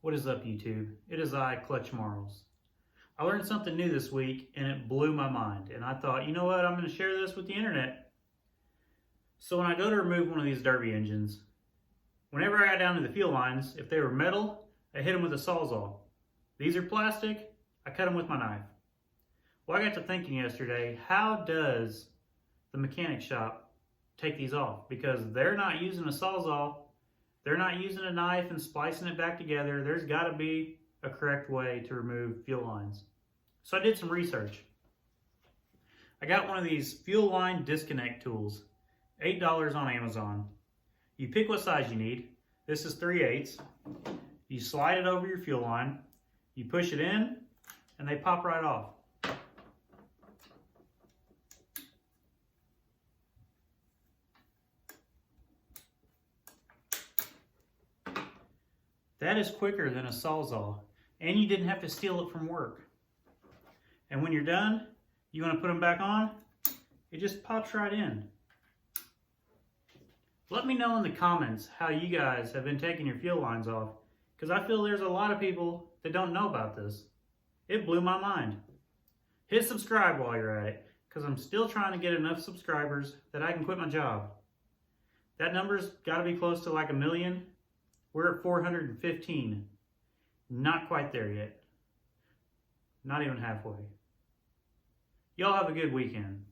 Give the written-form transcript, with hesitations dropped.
What is up, YouTube? It is I, Clutch Marles. I learned something new this week and it blew my mind. And I thought, you know what? I'm going to share this with the internet. So when I go to remove one of these derby engines, whenever I got down to the fuel lines, if they were metal, I hit them with a Sawzall. These are plastic, I cut them with my knife. Well, I got to thinking yesterday, how does the mechanic shop take these off? Because they're not using a Sawzall. They're not using a knife and splicing it back together. There's got to be a correct way to remove fuel lines. So I did some research. I got one of these fuel line disconnect tools, $8 on Amazon. You pick what size you need. This is 3/8. You slide it over your fuel line, you push it in, and they pop right off. That is quicker than a Sawzall, and you didn't have to steal it from work. And when you're done, you want to put them back on, it just pops right in. Let me know in the comments how you guys have been taking your fuel lines off, because I feel there's a lot of people that don't know about this. It blew my mind. Hit subscribe while you're at it, because I'm still trying to get enough subscribers that I can quit my job. That number's got to be close to like 1 million. We're at 415. Not quite there yet. Not even halfway. Y'all have a good weekend.